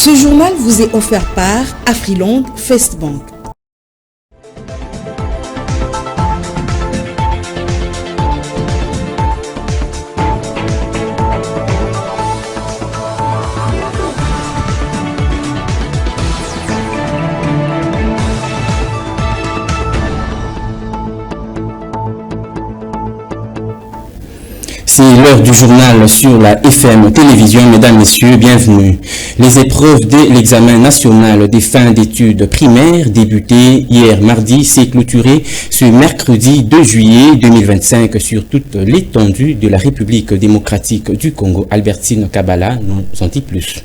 Ce journal vous est offert par Afriland First Bank. C'est l'heure du journal sur la FM Télévision. Mesdames, Messieurs, bienvenue. Les épreuves de l'examen national des fins d'études primaires débuté hier mardi s'est clôturé ce mercredi 2 juillet 2025 sur toute l'étendue de la République démocratique du Congo. Albertine Kabala nous en dit plus.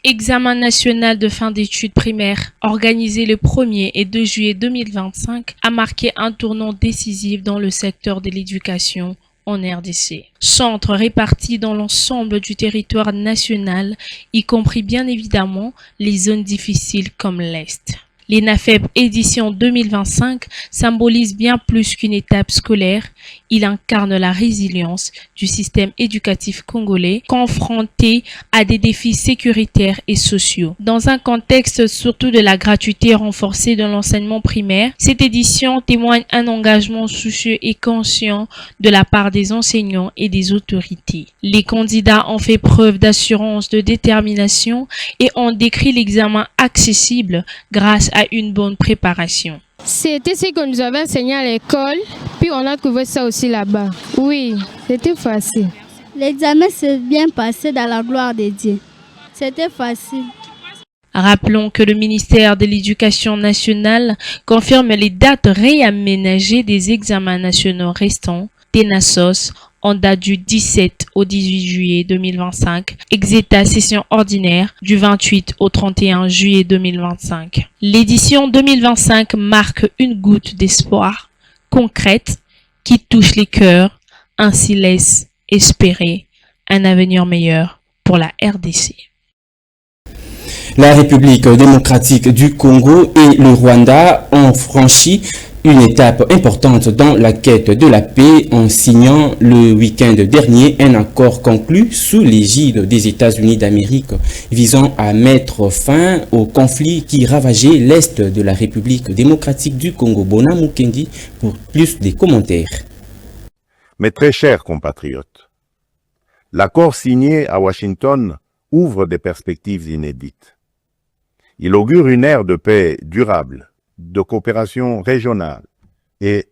Examen national de fin d'études primaires organisé le 1er et 2 juillet 2025 a marqué un tournant décisif dans le secteur de l'éducation en RDC. Centres répartis dans l'ensemble du territoire national, y compris bien évidemment les zones difficiles comme l'Est. L'ENAFEP édition 2025 symbolise bien plus qu'une étape scolaire, il incarne la résilience du système éducatif congolais confronté à des défis sécuritaires et sociaux. Dans un contexte surtout de la gratuité renforcée de l'enseignement primaire, cette édition témoigne un engagement soucieux et conscient de la part des enseignants et des autorités. Les candidats ont fait preuve d'assurance, de détermination et ont décrit l'examen accessible grâce à une bonne préparation. C'était ce qu'on nous avait enseigné à l'école, puis on a trouvé ça aussi là-bas. Oui, c'était facile. L'examen s'est bien passé dans la gloire de Dieu. C'était facile. Rappelons que le ministère de l'Éducation nationale confirme les dates réaménagées des examens nationaux restants, TENASOS, en date du 17 au 18 juillet 2025, Exeta session ordinaire du 28 au 31 juillet 2025. L'édition 2025 marque une goutte d'espoir concrète qui touche les cœurs, ainsi laisse espérer un avenir meilleur pour la RDC. La République démocratique du Congo et le Rwanda ont franchi une étape importante dans la quête de la paix en signant le week-end dernier un accord conclu sous l'égide des États-Unis d'Amérique visant à mettre fin au conflit qui ravageait l'Est de la République démocratique du Congo. Bona Mukendi pour plus de commentaires. Mes très chers compatriotes, l'accord signé à Washington ouvre des perspectives inédites. Il augure une ère de paix durable, de coopération régionale et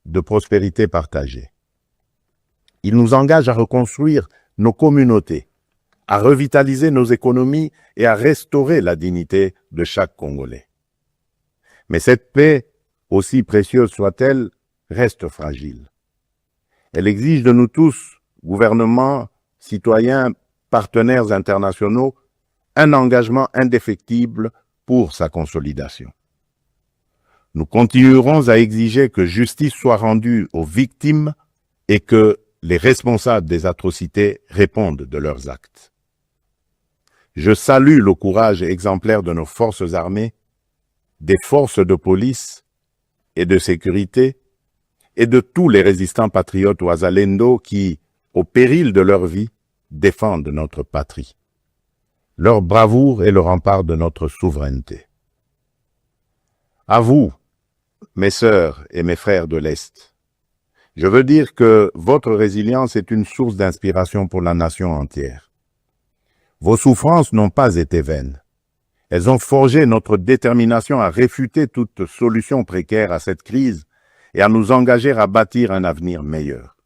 de prospérité partagée. Il nous engage à reconstruire nos communautés, à revitaliser nos économies et à restaurer la dignité de chaque Congolais. Mais cette paix, aussi précieuse soit-elle, reste fragile. Elle exige de nous tous, gouvernements, citoyens, partenaires internationaux, un engagement indéfectible pour sa consolidation. Nous continuerons à exiger que justice soit rendue aux victimes et que les responsables des atrocités répondent de leurs actes. Je salue le courage exemplaire de nos forces armées, des forces de police et de sécurité et de tous les résistants patriotes Wazalendo qui, au péril de leur vie, défendent notre patrie. Leur bravoure est le rempart de notre souveraineté. À vous, mes sœurs et mes frères de l'Est, je veux dire que votre résilience est une source d'inspiration pour la nation entière. Vos souffrances n'ont pas été vaines. Elles ont forgé notre détermination à réfuter toute solution précaire à cette crise et à nous engager à bâtir un avenir meilleur.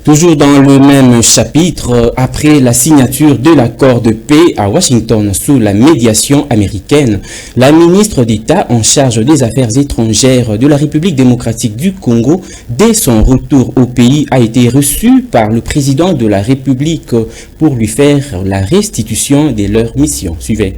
Toujours dans le même chapitre, après la signature de l'accord de paix à Washington sous la médiation américaine, la ministre d'État en charge des Affaires étrangères de la République démocratique du Congo, dès son retour au pays, a été reçue par le président de la République pour lui faire la restitution de leur mission. Suivez.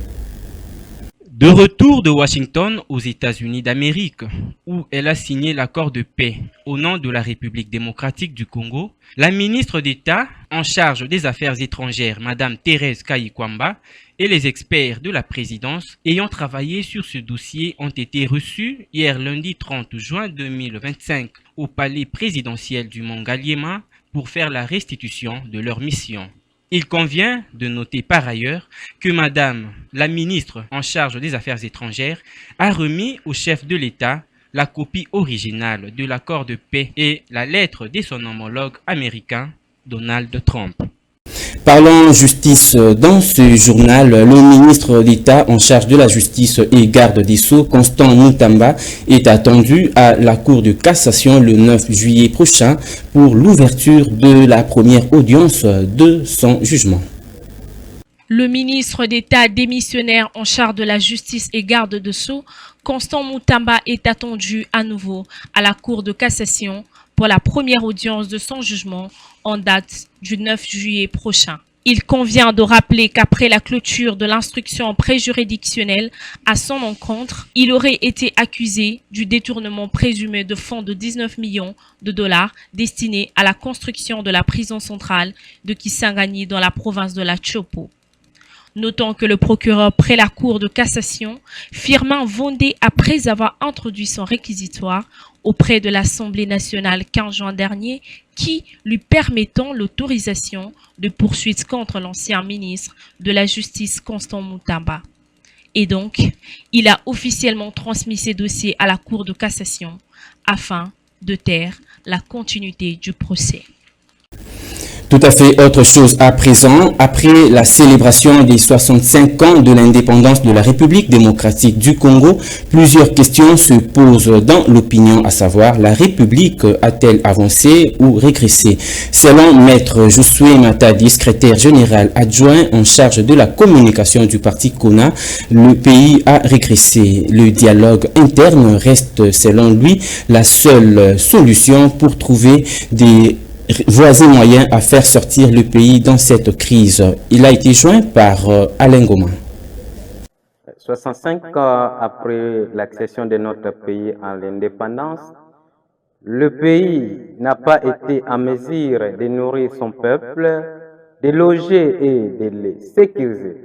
De retour de Washington aux États-Unis d'Amérique, où elle a signé l'accord de paix au nom de la République démocratique du Congo, la ministre d'État en charge des Affaires étrangères, Mme Thérèse Kayikwamba, et les experts de la présidence ayant travaillé sur ce dossier ont été reçus hier lundi 30 juin 2025 au palais présidentiel du Mont Ngaliema pour faire la restitution de leur mission. Il convient de noter par ailleurs que Madame la ministre en charge des Affaires étrangères a remis au chef de l'État la copie originale de l'accord de paix et la lettre de son homologue américain, Donald Trump. Parlons justice. Dans ce journal, le ministre d'État en charge de la justice et garde des Sceaux, Constant Mutamba, est attendu à la Cour de cassation le 9 juillet prochain pour l'ouverture de la première audience de son jugement. Le ministre d'État démissionnaire en charge de la justice et garde des Sceaux, Constant Mutamba, est attendu à nouveau à la Cour de cassation pour la première audience de son jugement en date du 9 juillet prochain. Il convient de rappeler qu'après la clôture de l'instruction préjuridictionnelle à son encontre, il aurait été accusé du détournement présumé de fonds de 19 millions de dollars destinés à la construction de la prison centrale de Kisangani dans la province de la Chopo. Notons que le procureur près la Cour de cassation, Firmin Vondé, après avoir introduit son réquisitoire auprès de l'Assemblée nationale 15 juin dernier, qui lui permettant l'autorisation de poursuites contre l'ancien ministre de la Justice Constant Mutamba. Et donc, il a officiellement transmis ses dossiers à la Cour de cassation afin de taire la continuité du procès. Tout à fait autre chose à présent. Après la célébration des 65 ans de l'indépendance de la République démocratique du Congo, plusieurs questions se posent dans l'opinion, à savoir, la République a-t-elle avancé ou régressé? Selon Maître Josué Matadi, secrétaire général adjoint en charge de la communication du parti CONA, le pays a régressé. Le dialogue interne reste, selon lui, la seule solution pour trouver des voies et moyens à faire sortir le pays dans cette crise. Il a été joint par Alain Goma. 65 ans après l'accession de notre pays à l'indépendance, le pays n'a pas été en mesure de nourrir son peuple, de loger et de le sécuriser.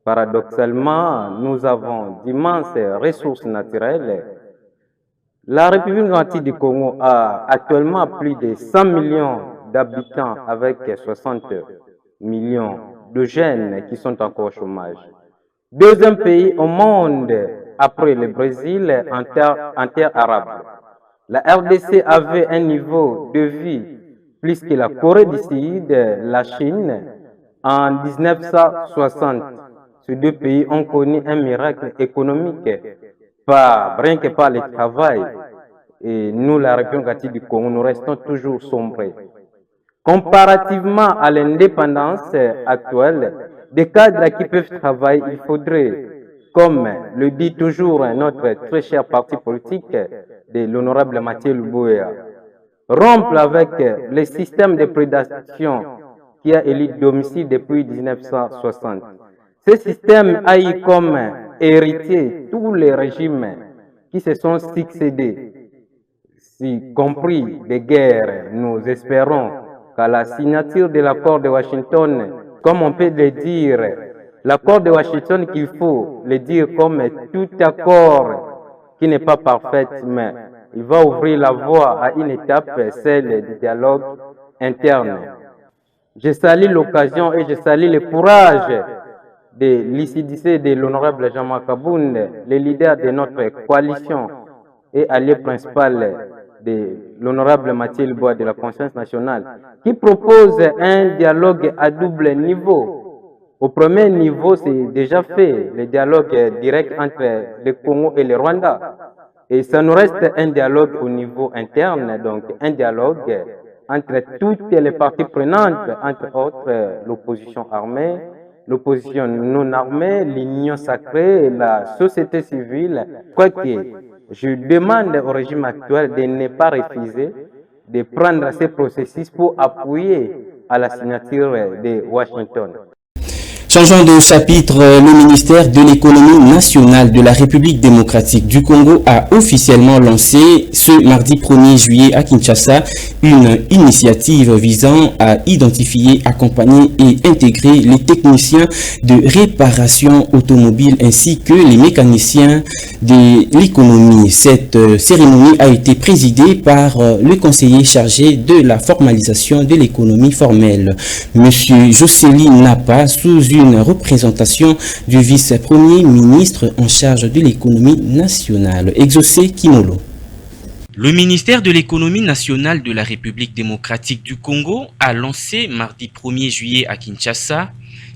Paradoxalement, nous avons d'immenses ressources naturelles. La République démocratique du Congo a actuellement plus de 100 millions d'habitants avec 60 millions de jeunes qui sont encore au chômage. Deuxième pays au monde après le Brésil en terre arabe. La RDC avait un niveau de vie plus que la Corée du Sud, la Chine en 1960. Ces deux pays ont connu un miracle économique, rien que par le travail. Et nous, la République démocratique du Congo, nous restons toujours sombrés. Comparativement à l'indépendance actuelle, des cadres qui peuvent travailler, il faudrait, comme le dit toujours notre très cher parti politique de l'honorable Mathieu Luboya, rompre avec le système de prédation qui a élu domicile depuis 1960. Ce système a eu comme héritier tous les régimes qui se sont succédés, y compris des guerres. Nous espérons qu'à la signature de l'accord de Washington, comme on peut le dire, l'accord de Washington qu'il faut le dire comme tout accord qui n'est pas parfait, mais il va ouvrir la voie à une étape, celle du dialogue interne. Je salue l'occasion et je salue le courage de lucidité de l'honorable Jean-Marc Kabound, le leader de notre coalition et allié principal de l'honorable Mathieu Luboya de la Conscience nationale, qui propose un dialogue à double niveau. Au premier niveau, c'est déjà fait, le dialogue direct entre le Congo et le Rwanda. Et ça nous reste un dialogue au niveau interne, donc un dialogue entre toutes les parties prenantes, entre autres l'opposition armée, l'opposition non armée, l'union sacrée et la société civile. Quoique, je demande au régime actuel de ne pas refuser de prendre ces processus pour appuyer à la signature de Washington. Changeant de chapitre, le ministère de l'économie nationale de la République démocratique du Congo a officiellement lancé ce mardi 1er juillet à Kinshasa une initiative visant à identifier, accompagner et intégrer les techniciens de réparation automobile ainsi que les mécaniciens de l'économie. Cette cérémonie a été présidée par le conseiller chargé de la formalisation de l'économie formelle, Monsieur Joseli Napa, sous une représentation du vice-premier ministre en charge de l'économie nationale, Exaucé Kimolo. Le ministère de l'économie nationale de la République démocratique du Congo a lancé mardi 1er juillet à Kinshasa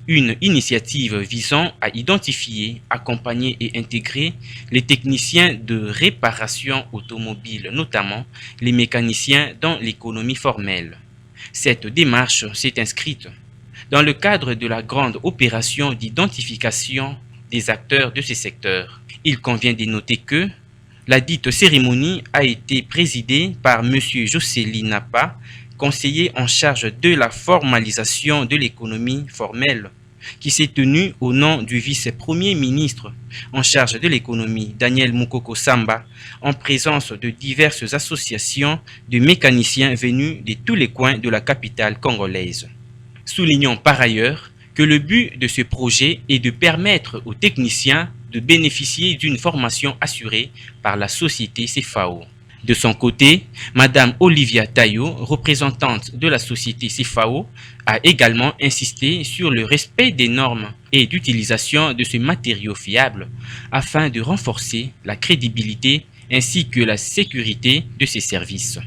une initiative visant à identifier, accompagner et intégrer les techniciens de réparation automobile, notamment les mécaniciens dans l'économie formelle. Cette démarche s'est inscrite dans le cadre de la grande opération d'identification des acteurs de ces secteurs. Il convient de noter que la dite cérémonie a été présidée par M. Joseli Napa, conseiller en charge de la formalisation de l'économie formelle, qui s'est tenue au nom du vice-premier ministre en charge de l'économie, Daniel Mukoko Samba, en présence de diverses associations de mécaniciens venus de tous les coins de la capitale congolaise. Soulignons par ailleurs que le but de ce projet est de permettre aux techniciens de bénéficier d'une formation assurée par la société CFAO. De son côté, Madame Olivia Tayo, représentante de la société CFAO, a également insisté sur le respect des normes et d'utilisation de ce matériau fiable afin de renforcer la crédibilité ainsi que la sécurité de ces services.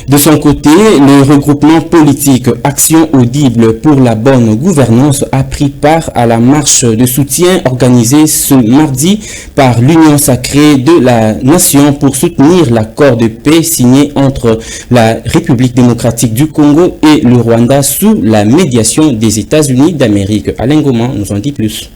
De son côté, le regroupement politique Action Audible pour la bonne gouvernance a pris part à la marche de soutien organisée ce mardi par l'Union sacrée de la Nation pour soutenir l'accord de paix signé entre la République démocratique du Congo et le Rwanda sous la médiation des États-Unis d'Amérique. Alain Goman nous en dit plus.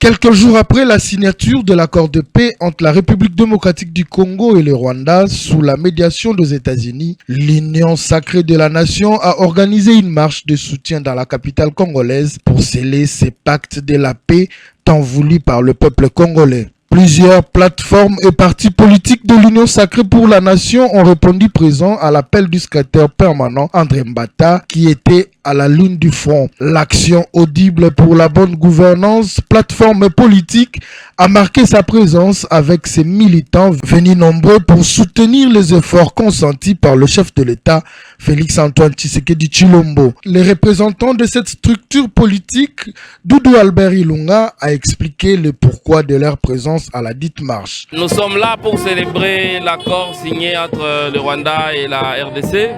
Quelques jours après la signature de l'accord de paix entre la République démocratique du Congo et le Rwanda sous la médiation des États-Unis, l'Union sacrée de la Nation a organisé une marche de soutien dans la capitale congolaise pour sceller ces pactes de la paix tant voulus par le peuple congolais. Plusieurs plateformes et partis politiques de l'Union sacrée pour la Nation ont répondu présent à l'appel du secrétaire permanent André Mbata qui était à la ligne du front. L'Action Audible pour la bonne gouvernance, plateforme politique, a marqué sa présence avec ses militants venus nombreux pour soutenir les efforts consentis par le chef de l'État, Félix-Antoine Tshisekedi Tshilombo. Les représentants de cette structure politique, Doudou Albert Ilunga, a expliqué le pourquoi de leur présence à la dite marche. Nous sommes là pour célébrer l'accord signé entre le Rwanda et la RDC.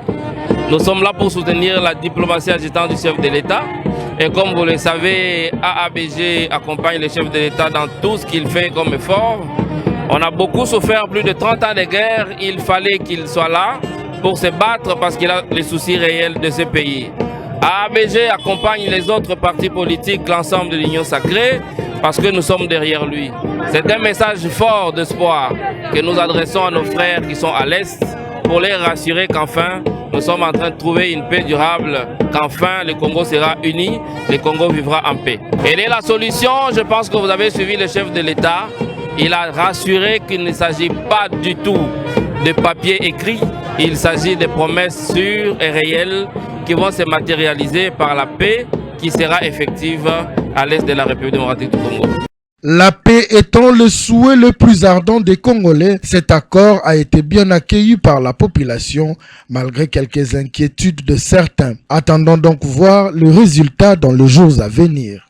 Nous sommes là pour soutenir la diplomatie agitante du chef de l'État. Et comme vous le savez, AABG accompagne le chef de l'État dans tout ce qu'il fait comme effort. On a beaucoup souffert, plus de 30 ans de guerre. Il fallait qu'il soit là pour se battre parce qu'il a les soucis réels de ce pays. AABG accompagne les autres partis politiques, l'ensemble de l'Union sacrée, parce que nous sommes derrière lui. C'est un message fort d'espoir que nous adressons à nos frères qui sont à l'Est pour les rassurer qu'enfin, nous sommes en train de trouver une paix durable, qu'enfin le Congo sera uni, le Congo vivra en paix. Et dès la solution, je pense que vous avez suivi le chef de l'État. Il a rassuré qu'il ne s'agit pas du tout de papiers écrits, il s'agit de promesses sûres et réelles qui vont se matérialiser par la paix qui sera effective à l'est de la République démocratique du Congo. La paix étant le souhait le plus ardent des Congolais, cet accord a été bien accueilli par la population, malgré quelques inquiétudes de certains. Attendons donc voir le résultat dans les jours à venir.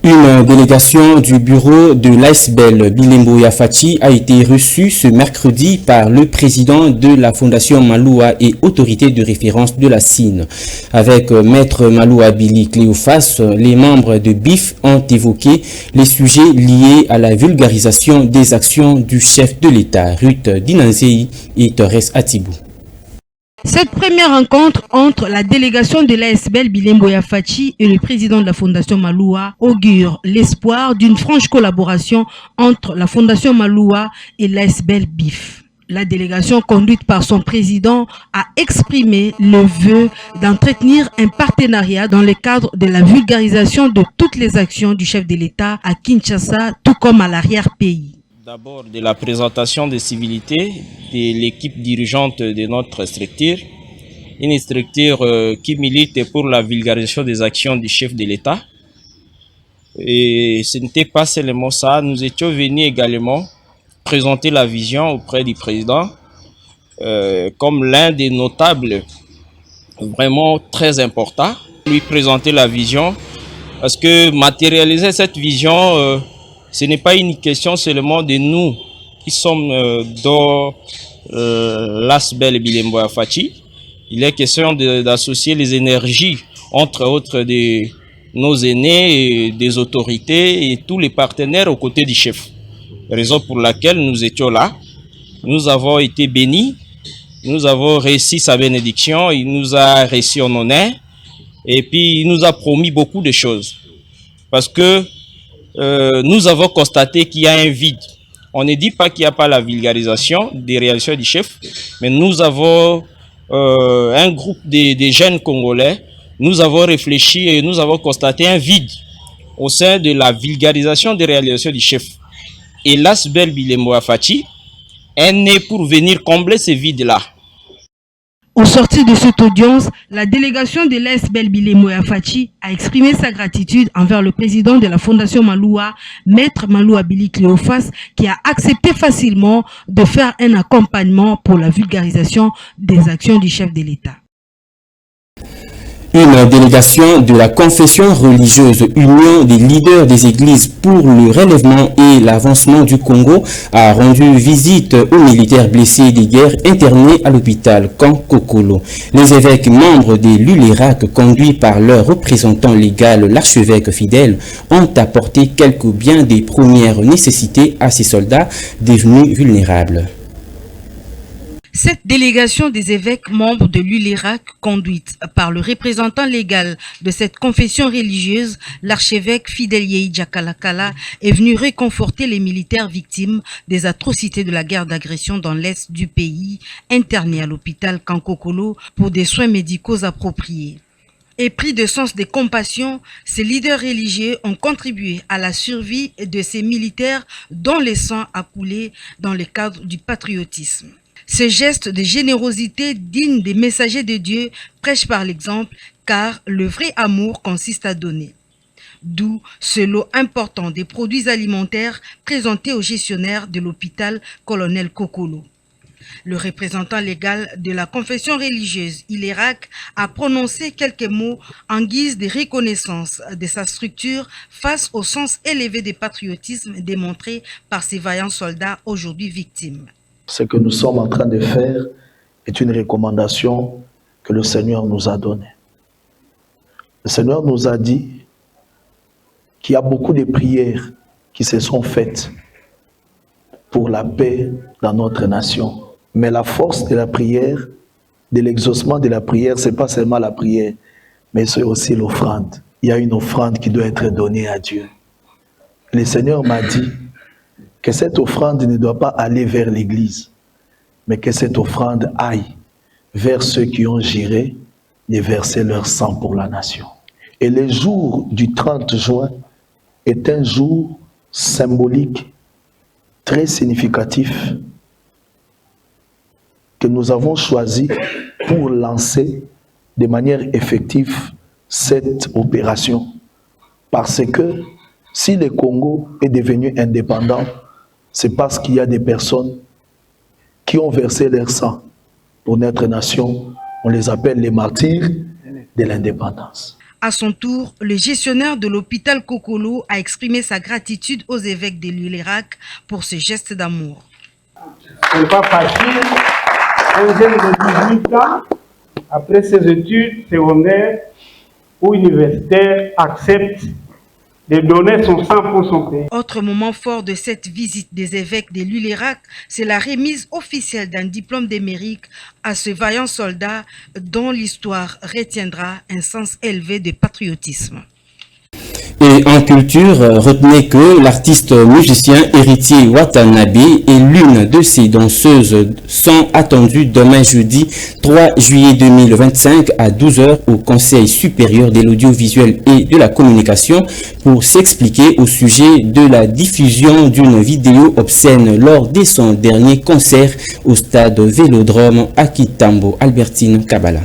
Une délégation du bureau de l'ASBEL Bilembo Yafachi a été reçue ce mercredi par le président de la Fondation Maloua et autorité de référence de la CIN. Avec Maître Maloua Billy Cléophas, les membres de BIF ont évoqué les sujets liés à la vulgarisation des actions du chef de l'État, Ruth Dinanzei et Torres Atibou. Cette première rencontre entre la délégation de l'ASBEL Bilembo Yafachi et le président de la Fondation Maloua augure l'espoir d'une franche collaboration entre la Fondation Maloua et l'ASBEL BIF. La délégation conduite par son président a exprimé le vœu d'entretenir un partenariat dans le cadre de la vulgarisation de toutes les actions du chef de l'État à Kinshasa, tout comme à l'arrière-pays. D'abord de la présentation des civilités de l'équipe dirigeante de notre structure, une structure qui milite pour la vulgarisation des actions du chef de l'État. Et ce n'était pas seulement ça, nous étions venus également présenter la vision auprès du président comme l'un des notables vraiment très importants. Lui présenter la vision parce que matérialiser cette vision, ce n'est pas une question seulement de nous qui sommes dans l'Asbel Bilembo Fachi. Il est question d'associer les énergies, entre autres de nos aînés, et des autorités et tous les partenaires aux côtés du chef. Raison pour laquelle nous étions là. Nous avons été bénis, nous avons reçu sa bénédiction, il nous a reçu en honneur et puis il nous a promis beaucoup de choses. Parce que nous avons constaté qu'il y a un vide. On ne dit pas qu'il n'y a pas la vulgarisation des réalisations du chef, mais nous avons un groupe de jeunes Congolais, nous avons réfléchi et nous avons constaté un vide au sein de la vulgarisation des réalisations du chef. Et l'Asbel Bilembo Fachi est né pour venir combler ce vide-là. Au sortir de cette audience, la délégation de l'Asbel Bilembo Fachi a exprimé sa gratitude envers le président de la Fondation Maloua, Maître Maloua Billy Cléophas, qui a accepté facilement de faire un accompagnement pour la vulgarisation des actions du chef de l'État. Une délégation de la confession religieuse Union des leaders des églises pour le relèvement et l'avancement du Congo a rendu visite aux militaires blessés des guerres internés à l'hôpital Kankokolo. Les évêques membres de l'ULERAC, conduits par leur représentant légal, l'archevêque fidèle, ont apporté quelques biens des premières nécessités à ces soldats devenus vulnérables. Cette délégation des évêques membres de l'ULERAC, conduite par le représentant légal de cette confession religieuse, l'archevêque Fidèle Yei Jakalakala, est venue réconforter les militaires victimes des atrocités de la guerre d'agression dans l'est du pays, internés à l'hôpital Kankokolo pour des soins médicaux appropriés. Et pris de sens de compassion, ces leaders religieux ont contribué à la survie de ces militaires dont le sang a coulé dans le cadre du patriotisme. Ce geste de générosité digne des messagers de Dieu prêche par l'exemple, car le vrai amour consiste à donner. D'où ce lot important des produits alimentaires présentés aux gestionnaires de l'hôpital Colonel Kokolo. Le représentant légal de la confession religieuse ULERAC a prononcé quelques mots en guise de reconnaissance de sa structure face au sens élevé de patriotisme démontré par ces vaillants soldats aujourd'hui victimes. Ce que nous sommes en train de faire est une recommandation que le Seigneur nous a donnée. Le Seigneur nous a dit qu'il y a beaucoup de prières qui se sont faites pour la paix dans notre nation. Mais la force de la prière, de l'exaucement de la prière, ce n'est pas seulement la prière, mais c'est aussi l'offrande. Il y a une offrande qui doit être donnée à Dieu. Le Seigneur m'a dit que cette offrande ne doit pas aller vers l'Église, mais que cette offrande aille vers ceux qui ont juré de verser leur sang pour la nation. Et le jour du 30 juin est un jour symbolique, très significatif, que nous avons choisi pour lancer de manière effective cette opération. Parce que si le Congo est devenu indépendant, c'est parce qu'il y a des personnes qui ont versé leur sang pour notre nation. On les appelle les martyrs de l'indépendance. À son tour, le gestionnaire de l'hôpital Kokolo a exprimé sa gratitude aux évêques de l'ULERAC pour ce geste d'amour. Ce n'est pas facile. Un jeune de 18 ans, après ses études secondaires ou universitaires, accepte de donner son sang pour son pays. Autre moment fort de cette visite des évêques de l'ULERAC, c'est la remise officielle d'un diplôme de mérite à ce vaillant soldat dont l'histoire retiendra un sens élevé de patriotisme. Et en culture, retenez que l'artiste musicien héritier Watanabe et l'une de ses danseuses sont attendus demain jeudi 3 juillet 2025 à 12h au Conseil supérieur de l'audiovisuel et de la communication pour s'expliquer au sujet de la diffusion d'une vidéo obscène lors de son dernier concert au stade Vélodrome à Kitambo. Albertine Kabala.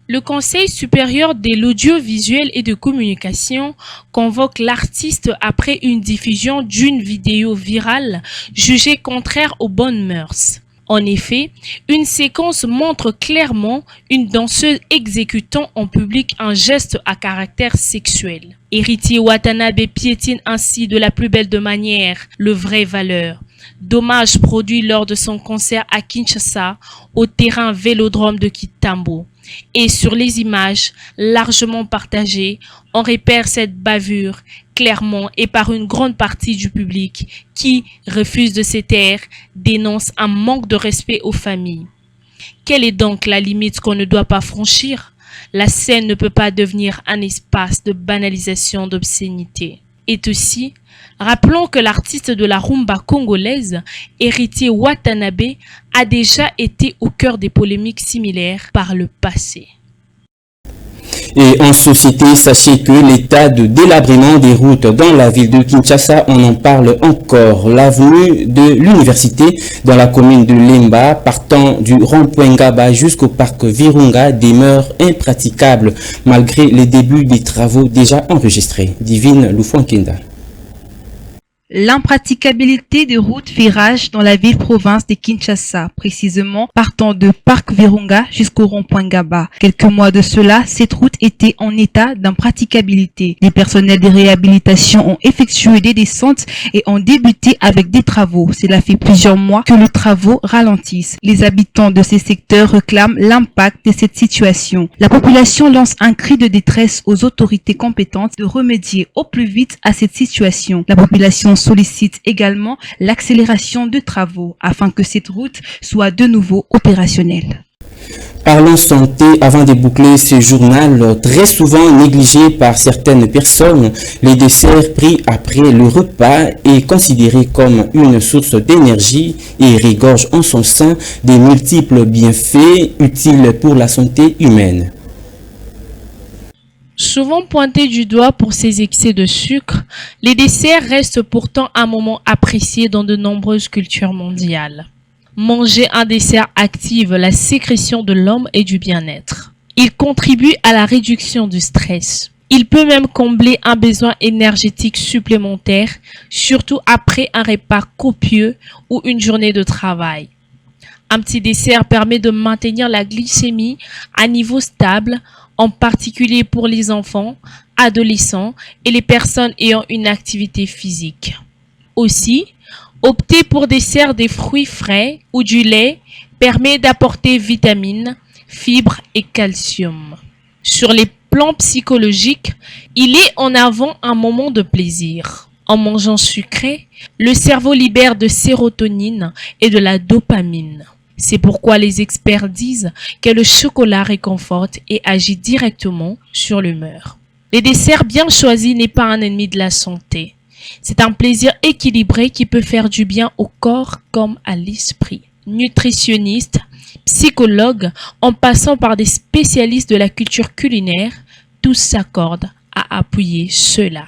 Le Conseil supérieur de l'audiovisuel et de communication convoque l'artiste après une diffusion d'une vidéo virale jugée contraire aux bonnes mœurs. En effet, une séquence montre clairement une danseuse exécutant en public un geste à caractère sexuel. Héritier Watanabe piétine ainsi de la plus belle de manière le vrai valeur. Dommage produit lors de son concert à Kinshasa au terrain Vélodrome de Kitambo. Et sur les images largement partagées, on repère cette bavure clairement et par une grande partie du public qui refuse de se taire, dénonce un manque de respect aux familles. Quelle est donc la limite qu'on ne doit pas franchir? La scène ne peut pas devenir un espace de banalisation d'obscénité. Et aussi, rappelons que l'artiste de la rumba congolaise, héritier Watanabe, a déjà été au cœur des polémiques similaires par le passé. Et en société, sachez que l'état de délabrement des routes dans la ville de Kinshasa, on en parle encore. L'avenue de l'université dans la commune de Lemba, partant du rond-point Ngaba jusqu'au parc Virunga, demeure impraticable malgré les débuts des travaux déjà enregistrés. Divine Lufonkinda. L'impraticabilité des routes virages dans la ville-province de Kinshasa, précisément partant de Parc Virunga jusqu'au rond-point Ngaba. Quelques mois de cela, cette route était en état d'impraticabilité. Les personnels de réhabilitation ont effectué des descentes et ont débuté avec des travaux. Cela fait plusieurs mois que les travaux ralentissent. Les habitants de ces secteurs réclament l'impact de cette situation. La population lance un cri de détresse aux autorités compétentes de remédier au plus vite à cette situation. La population sollicite également l'accélération de travaux afin que cette route soit de nouveau opérationnelle. Parlons santé avant de boucler ce journal. Très souvent négligé par certaines personnes, les desserts pris après le repas est considéré comme une source d'énergie et regorge en son sein des multiples bienfaits utiles pour la santé humaine. Souvent pointés du doigt pour ses excès de sucre, les desserts restent pourtant un moment apprécié dans de nombreuses cultures mondiales. Manger un dessert active la sécrétion de l'homme et du bien-être. Il contribue à la réduction du stress. Il peut même combler un besoin énergétique supplémentaire, surtout après un repas copieux ou une journée de travail. Un petit dessert permet de maintenir la glycémie à niveau stable, en particulier pour les enfants, adolescents et les personnes ayant une activité physique. Aussi, opter pour dessert des fruits frais ou du lait permet d'apporter vitamines, fibres et calcium. Sur les plans psychologiques, il est en avant un moment de plaisir. En mangeant sucré, le cerveau libère de sérotonine et de la dopamine. C'est pourquoi les experts disent que le chocolat réconforte et agit directement sur l'humeur. Les desserts bien choisis n'est pas un ennemi de la santé. C'est un plaisir équilibré qui peut faire du bien au corps comme à l'esprit. Nutritionnistes, psychologues, en passant par des spécialistes de la culture culinaire, tous s'accordent à appuyer cela.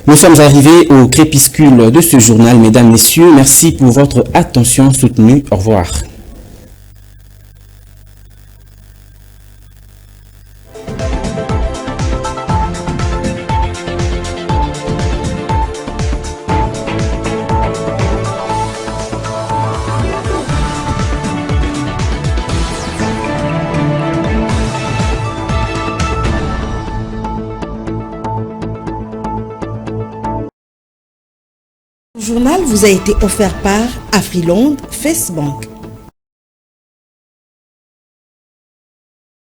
Nous sommes arrivés au crépuscule de ce journal, mesdames, messieurs. Merci pour votre attention soutenue. Au revoir. Le journal vous a été offert par Afriland Facebook.